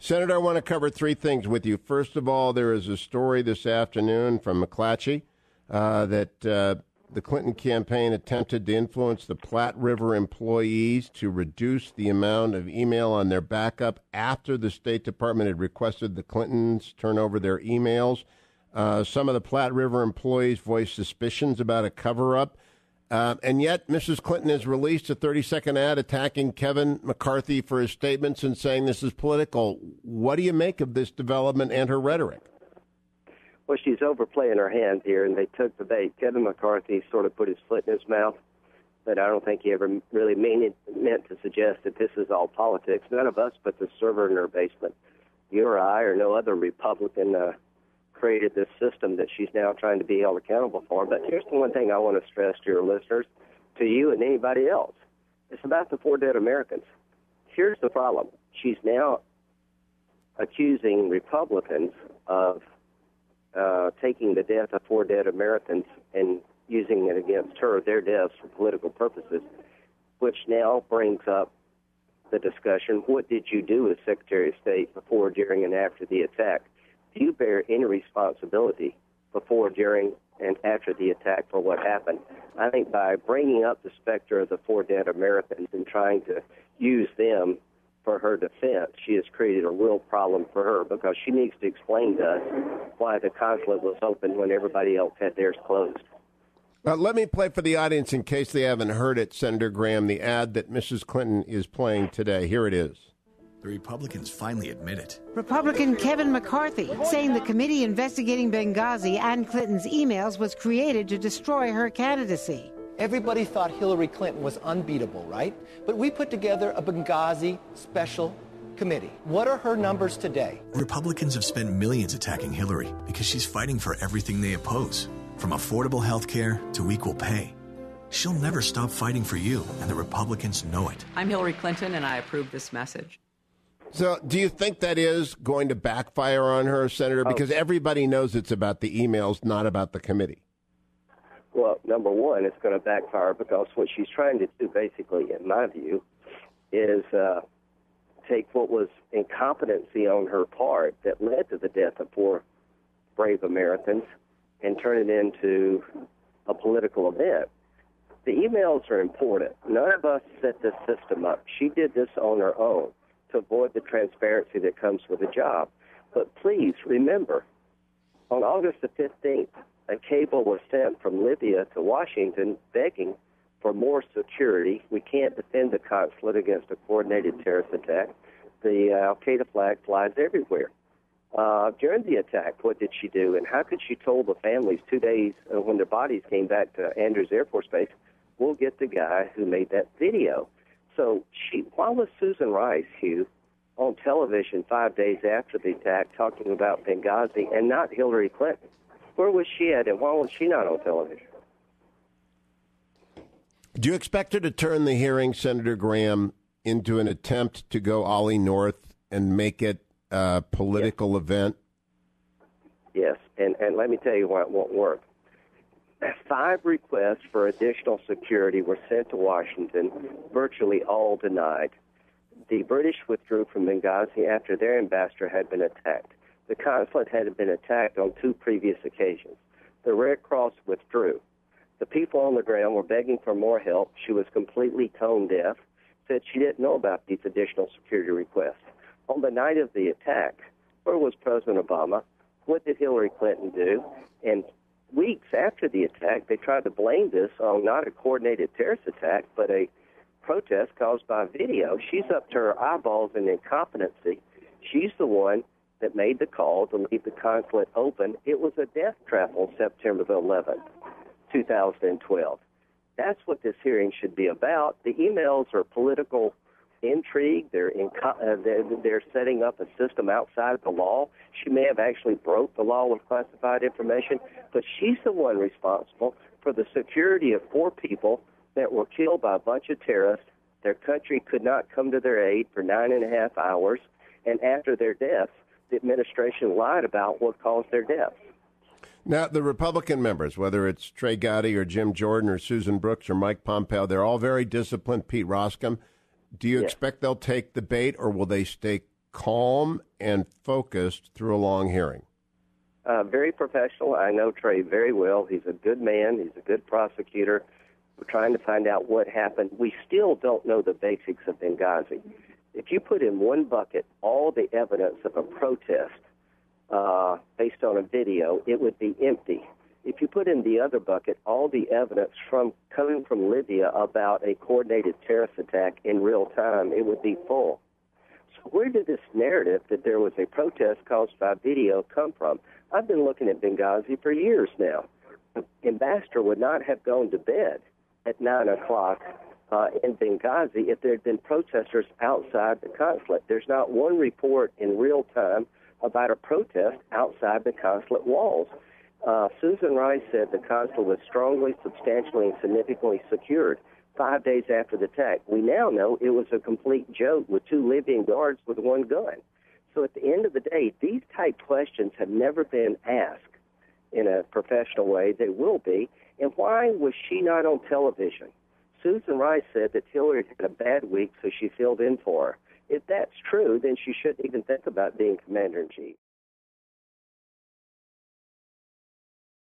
Senator, I want to cover three things with you. First of all, there is a story this afternoon from McClatchy that the Clinton campaign attempted to influence the Platte River employees to reduce the amount of email on their backup after the State Department had requested the Clintons turn over their emails. Some of the Platte River employees voiced suspicions about a cover-up. And yet, Mrs. Clinton has released a 30-second ad attacking Kevin McCarthy for his statements and saying this is political. What do you make of this development and her rhetoric? Well, she's overplaying her hand here, and they took the bait. Kevin McCarthy sort of put his foot in his mouth, but I don't think he ever really meant to suggest that this is all politics. None of us put the server in her basement. You or I or no other Republican created this system that she's now trying to be held accountable for. But here's the one thing I want to stress to your listeners, to you and anybody else. It's about the 4 dead Americans. Here's the problem. She's now accusing Republicans of taking the death of 4 dead Americans and using it against her, their deaths, for political purposes, which now brings up the discussion, what did you do as Secretary of State before, during, and after the attack? Do you bear any responsibility before, during, and after the attack for what happened? I think by bringing up the specter of the 4 dead Americans and trying to use them for her defense, she has created a real problem for her, because she needs to explain to us why the consulate was open when everybody else had theirs closed. Let me play for the audience, in case they haven't heard it, Senator Graham, the ad that Mrs. Clinton is playing today. Here it is. The Republicans finally admit it. Republican Kevin McCarthy saying the committee investigating Benghazi and Clinton's emails was created to destroy her candidacy. Everybody thought Hillary Clinton was unbeatable, right? But we put together a Benghazi special committee. What are her numbers today? Republicans have spent millions attacking Hillary because she's fighting for everything they oppose, from affordable health care to equal pay. She'll never stop fighting for you, and the Republicans know it. I'm Hillary Clinton, and I approve this message. So do you think that is going to backfire on her, Senator? Because everybody knows it's about the emails, not about the committee. Well, number one, it's going to backfire because what she's trying to do, basically, in my view, is take what was incompetency on her part that led to the death of 4 brave Americans and turn it into a political event. The emails are important. None of us set this system up. She did this on her own to avoid the transparency that comes with a job. But please remember, on August the 15th, a cable was sent from Libya to Washington begging for more security. We can't defend the consulate against a coordinated terrorist attack. The al-Qaeda flag flies everywhere. During the attack, what did she do? And how could she told the families 2 days when their bodies came back to Andrews Air Force Base, we'll get the guy who made that video? So why was Susan Rice, Hugh, on television 5 days after the attack talking about Benghazi and not Hillary Clinton? Where was she at, and why was she not on television? Do you expect her to turn the hearing, Senator Graham, into an attempt to go Ollie North and make it a political event? Yes, and let me tell you why it won't work. 5 requests for additional security were sent to Washington, virtually all denied. The British withdrew from Benghazi after their ambassador had been attacked. The consulate had been attacked on 2 previous occasions. The Red Cross withdrew. The people on the ground were begging for more help. She was completely tone deaf, said she didn't know about these additional security requests. On the night of the attack, where was President Obama? What did Hillary Clinton do? And weeks after the attack, they tried to blame this on not a coordinated terrorist attack, but a protest caused by video. She's up to her eyeballs in incompetency. She's the one that made the call to leave the consulate open. It was a death trap on September the 11th, 2012. That's what this hearing should be about. The emails are political intrigue. They're setting up a system outside of the law. She may have actually broke the law with classified information, but she's the one responsible for the security of 4 people that were killed by a bunch of terrorists. Their country could not come to their aid for 9.5 hours, and after their deaths, the administration lied about what caused their deaths. Now, the Republican members, whether it's Trey Gowdy or Jim Jordan or Susan Brooks or Mike Pompeo, they're all very disciplined. Pete Roscom. Do you expect they'll take the bait, or will they stay calm and focused through a long hearing? Very professional. I know Trey very well. He's a good man. He's a good prosecutor. We're trying to find out what happened. We still don't know the basics of Benghazi. If you put in one bucket all the evidence of a protest based on a video, it would be empty. If you put in the other bucket all the evidence coming from Libya about a coordinated terrorist attack in real time, it would be full. So where did this narrative that there was a protest caused by video come from? I've been looking at Benghazi for years now. The ambassador would not have gone to bed at 9 o'clock in Benghazi if there had been protesters outside the consulate. There's not one report in real time about a protest outside the consulate walls. Susan Rice said the consulate was strongly, substantially, and significantly secured 5 days after the attack. We now know it was a complete joke with 2 Libyan guards with 1 gun. So at the end of the day, these type questions have never been asked in a professional way. They will be. And why was she not on television? Susan Rice said that Hillary had a bad week, so she filled in for her. If that's true, then she shouldn't even think about being commander-in-chief.